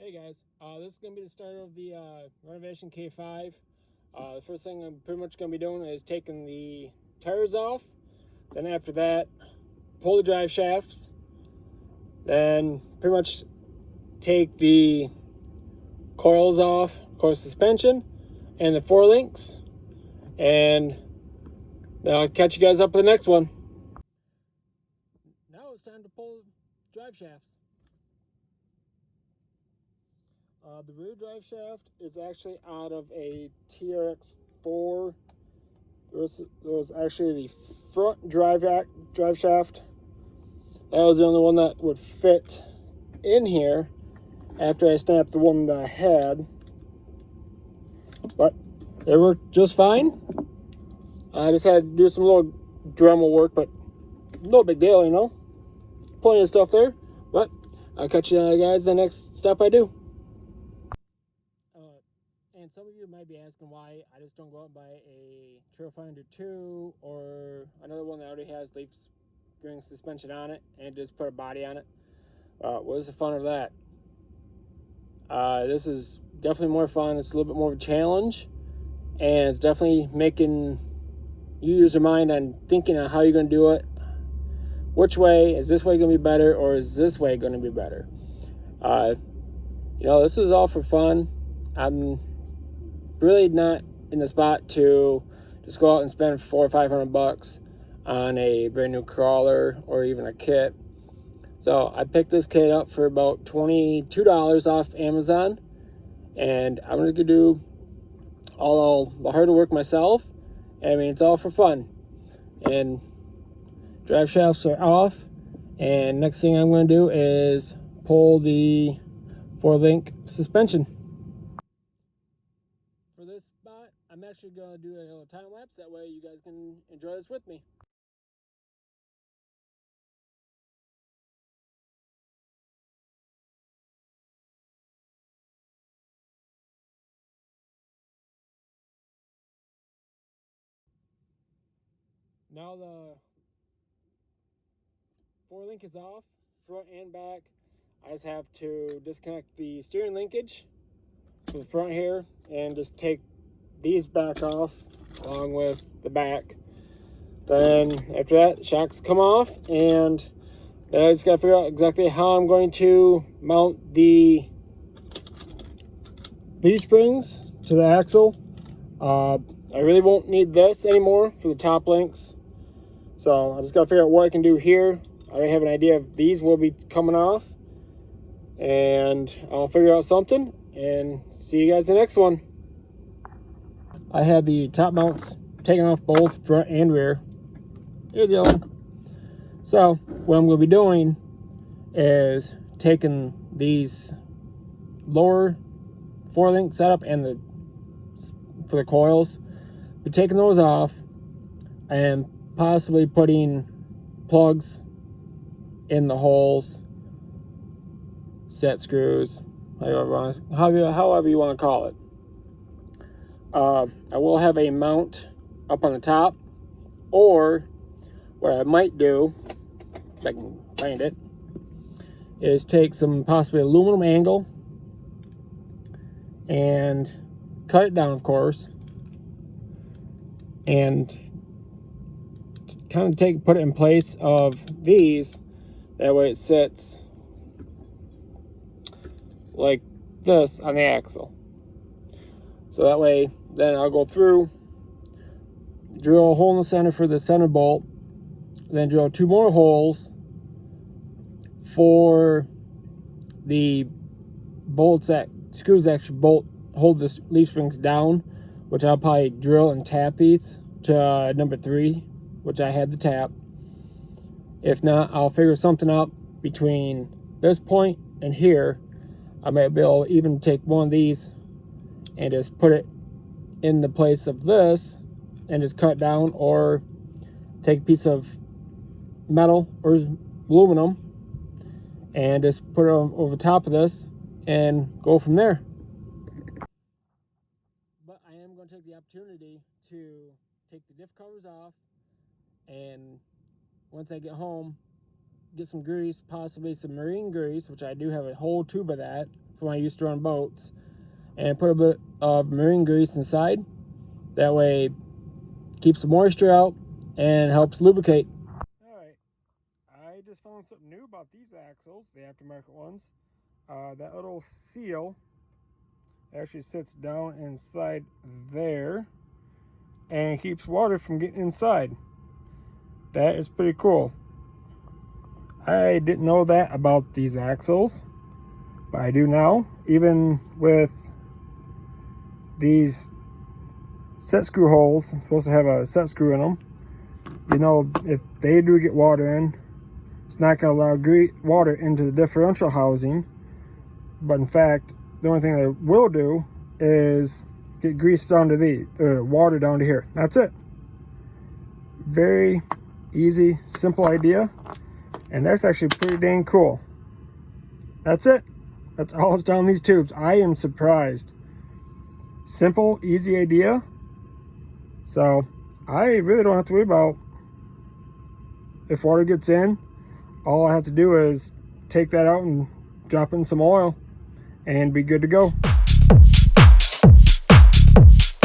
Hey guys, this is going to be the start of the renovation K5. The first thing I'm pretty much going to be doing is taking the tires off. Then after that, pull the drive shafts. Then pretty much take the coils off, coil suspension, and the four links. And then I'll catch you guys up with the next one. Now it's time to pull drive shafts. The rear drive shaft is actually out of a TRX4. There was actually the front drive shaft. That was the only one that would fit in here after I snapped the one that I had. But they worked just fine. I just had to do some little Dremel work, but no big deal, you know. Plenty of stuff there. But I'll catch you guys the next step I do. And some of you might be asking why I just don't go out and buy a Trailfinder 2 or another one that already has leaf spring suspension on it and just put a body on it. What is the fun of that? This is definitely more fun. It's a little bit more of a challenge, and it's definitely making you use your mind on thinking on how you're going to do it. Which way is this way going to be better, or is this way going to be better? This is all for fun. I'm really not in the spot to just go out and spend $400 or $500 on a brand new crawler or even a kit. So I picked this kit up for about $22 off Amazon, and I'm just gonna do all the hard work myself. I mean, it's all for fun. And drive shafts are off, and next thing I'm gonna do is pull the 4-link suspension. For this spot, I'm actually going to do a little time lapse. That way you guys can enjoy this with me. Now the 4-link is off, front and back. I just have to disconnect the steering linkage to the front here and just take these back off along with the back. Then after that, shocks come off, and then I just got to figure out exactly how I'm going to mount the leaf springs to the axle. I really won't need this anymore for the top links, so I just got to figure out what I can do here. I already have an idea of these will be coming off, and I'll figure out something and see you guys in the next one. I have the top mounts taken off both front and rear. Here's the other one. So what I'm going to be doing is taking these lower 4-link setup and for the coils, be taking those off and possibly putting plugs in the holes, set screws, however you want to call it. I will have a mount up on the top, or what I might do, if I can find it, is take some possibly aluminum angle and cut it down, of course, and kind of put it in place of these. That way it sits like this on the axle. So that way, then I'll go through, drill a hole in the center for the center bolt, then drill 2 more holes for the bolts that screws that actually hold the leaf springs down, which I'll probably drill and tap these to number 3, which I had the tap. If not, I'll figure something out between this point and here. I might be able to even take one of these and just put it in the place of this and just cut down, or take a piece of metal or aluminum and just put it over top of this and go from there. But I am going to take the opportunity to take the diff covers off, and once I get home, get some grease, possibly some marine grease, which I do have a whole tube of that from when I used to run boats, and put a bit of marine grease inside. That way it keeps the moisture out and helps lubricate. Alright, I just found something new about these axles, the aftermarket ones. That little seal actually sits down inside there and keeps water from getting inside. That is pretty cool. I didn't know that about these axles, but I do now. Even with these set screw holes, I'm supposed to have a set screw in them. You know, if they do get water in, it's not going to allow water into the differential housing. But in fact, the only thing they will do is get grease down to the water down to here. That's it. Very easy, simple idea, and that's actually pretty dang cool. That's it. That's all that's down these tubes. I am surprised. Simple, easy idea. So I really don't have to worry about if water gets in. All I have to do is take that out and drop in some oil and be good to go.